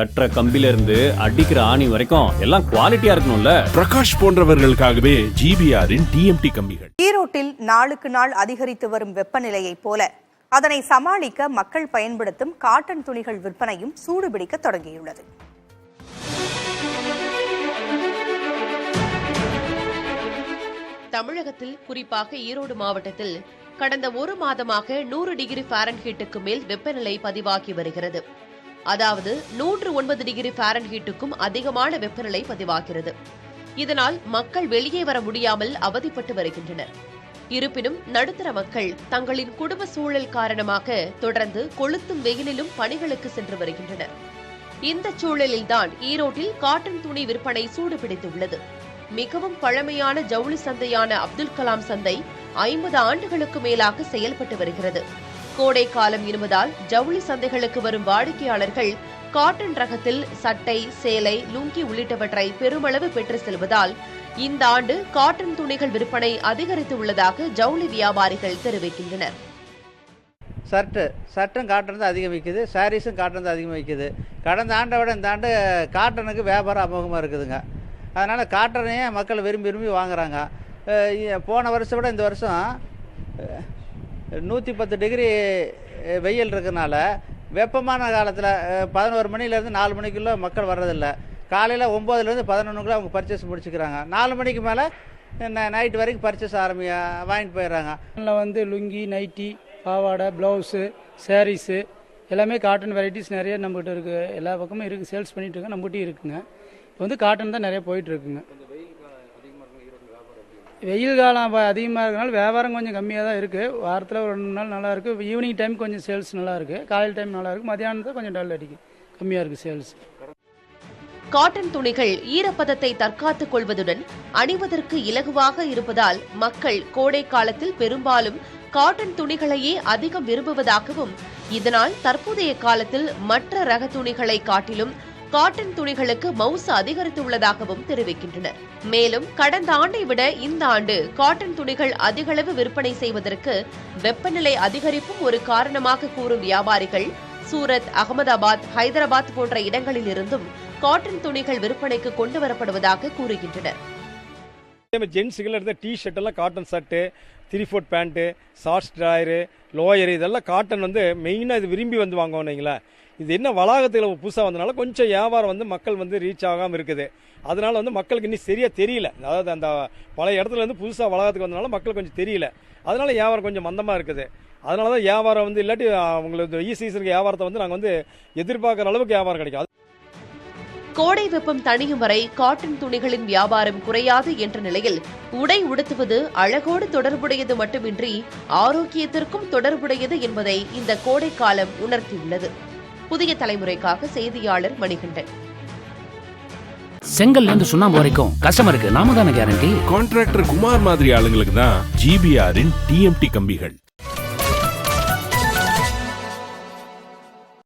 கட்டுற கம்பில இருந்து அடிக்கிற ஆணி வரைக்கும் எல்லாம் குவாலிட்டியா இருக்கணும்ல. பிரகாஷ் போன்றவர்களுக்காகவே ஜிபிஆரின் டிஎம்டி கம்பிகள். ஈரோட்டில் நாளுக்கு நாள் அதிகரித்து வரும் வெப்பநிலையை போல அதனை சமாளிக்க மக்கள் பயன்படுத்தும் காட்டன் துணிகள் விற்பனையும் சூடுபிடிக்க தொடங்கியுள்ளது. தமிழகத்தில் குறிப்பாக ஈரோடு மாவட்டத்தில் கடந்த ஒரு மாதமாக 100 டிகிரி ஃபாரன்ஹீட்டுக்கு மேல் வெப்பநிலை பதிவாகி வருகிறது. அதாவது 109 டிகிரி ஃபாரன்ஹீட்டுக்கும் அதிகமான வெப்பநிலை பதிவாகிறது. இதனால் மக்கள் வெளியே வர முடியாமல் அவதிப்பட்டு வருகின்றனர். இருப்பினும் நடுத்தர மக்கள் தங்களின் குடும்ப சூழல் காரணமாக தொடர்ந்து கொளுத்தும் வெயிலிலும் பணிகளுக்கு சென்று வருகின்றனர். இந்த சூழலில்தான் ஈரோட்டில் காட்டன் துணி விற்பனை சூடுபிடித்துள்ளது. மிகவும் பழமையான ஜவுளி சந்தையான அப்துல் கலாம் சந்தை 50 ஆண்டுகளுக்கு மேலாக செயல்பட்டு வருகிறது. கோடை காலம் இருப்பதால் ஜவுளி சந்தைகளுக்கு வரும் வாடிக்கையாளர்கள் காட்டன் ரகத்தில் சட்டை, சேலை, லுங்கி உள்ளிட்டவற்றை பெருமளவு பெற்று செல்வதால் இந்த ஆண்டு காட்டன் துணிகள் விற்பனை அதிகரித்துள்ளதாக ஜவுளி வியாபாரிகள் தெரிவிக்கின்றனர். சட்டும் காட்டன் தான் அதிகம் விற்குது, சாரீஸும் காட்டன் தான் அதிகம் விற்குது. கடந்த ஆண்டை விட இந்த ஆண்டு காட்டனுக்கு வியாபாரம் அமோகமாக இருக்குதுங்க. அதனால் காட்டனையே மக்கள் விரும்பி வாங்குறாங்க. போன வருஷம் விட இந்த வருஷம் 110 டிகிரி வெயில் இருக்கிறதுனால வெப்பமான காலத்தில் 11 மணிலேருந்து 4 மணிக்குள்ளே மக்கள் வர்றதில்லை. காலையில் 9லேருந்து 11க்குள்ளே அவங்க பர்ச்சேஸ் முடிச்சுக்கிறாங்க. 4 மணிக்கு மேலே நைட்டு வரைக்கும் பர்ச்சேஸ் வாங்கிட்டு போயிடுறாங்க. அதில் லுங்கி, நைட்டி, பாவாடை, ப்ளவுஸு, சாரீஸு எல்லாமே காட்டன் வெரைட்டிஸ் நிறைய நம்மகிட்ட இருக்குது. எல்லா பக்கமும் இருக்குது, சேல்ஸ் பண்ணிகிட்டு இருக்கோம். நம்மகிட்டையும் இருக்குங்க. இப்போ காட்டன் தான் நிறைய போயிட்டு இருக்குங்க. வெயில் காலம் அதிகமாக இருக்கனால வியாபாரம் கொஞ்சம் கம்மியாக தான் இருக்குது. வாரத்தில் ஒரு 2 நாள் நல்லா இருக்குது. ஈவினிங் டைம் கொஞ்சம் சேல்ஸ் நல்லா இருக்குது. காலையில் டைம் நல்லா இருக்குது. மதியானத்தில் கொஞ்சம் டல் அடிக்கும், கம்மியாக இருக்குது சேல்ஸ். காட்டன் துணிகள் ஈரப்பதத்தை தற்காத்துக் கொள்வதுடன் அணிவதற்கு இலகுவாக இருப்பதால் மக்கள் கோடை காலத்தில் பெரும்பாலும் காட்டன் துணிகளையே அதிகம் விரும்புவதாகவும், இதனால் தற்போதைய காலத்தில் மற்ற ரக துணிகளை காட்டிலும் காட்டன் துணிகளுக்கு மவுசு அதிகரித்துள்ளதாகவும் தெரிவிக்கின்றனர். மேலும் கடந்த ஆண்டை விட இந்த ஆண்டு காட்டன் துணிகள் அதிகளவு விற்பனை செய்வதற்கு வெப்பநிலை அதிகரிப்பும் ஒரு காரணமாக கூறும் வியாபாரிகள் சூரத், அகமதாபாத், ஹைதராபாத் போன்ற இடங்களில் இருந்தும் காட்டன் துணிகள் விற்பனைக்கு கொண்டு வரப்படுவதாக கூறுகின்றனர். ஜென்ஸுகள் எடுத்த டிஷர்ட் எல்லாம் cotton shirt, 3/4 pant, shorts drawer, lower இதெல்லாம் காட்டன் மெயினாக இது விரும்பி வாங்குவாங்களா. இது என்ன வளாகத்தில் புதுசாக வந்தனால கொஞ்சம் வியாபாரம் மக்கள் ரீச் ஆகாமல் இருக்குது. அதனால மக்களுக்கு இன்னும் சரியாக தெரியல. அதாவது அந்த பழைய இடத்துல புதுசாக வளாகத்துக்கு வந்தனால மக்கள் கொஞ்சம் தெரியல. அதனால வியாபாரம் கொஞ்சம் மந்தமாக இருக்குது. அதனால தான் வியாபாரம் இல்லாட்டி அவங்களுக்கு சீசனுக்கு வியாபாரத்தை நாங்கள் எதிர்பார்க்குற அளவுக்கு வியாபாரம் கிடைக்கும். கோடை வெப்பம் தணியும் வரை காட்டன் துணிகளின் வியாபாரம் குறையாது என்ற நிலையில் உடை உடுத்துவது அழகோடு தொடர்புடையது மட்டுமின்றி ஆரோக்கியத்திற்கும் தொடர்புடையது என்பதை இந்த கோடை காலம் உணர்த்தியுள்ளது. புதிய தலைமுறைக்காக செய்தியாளர் மணிகண்டன். செங்கல்ல இருந்து சுண்ணாம்பு வரைக்கும் கஸ்டமருக்கு நாம தான கேரண்டி. கான்ட்ராக்டர் குமார் மாதிரி ஆளுங்களுக்கு தான் ஜிபிஆரின் டிஎம்டி கம்பிகள்.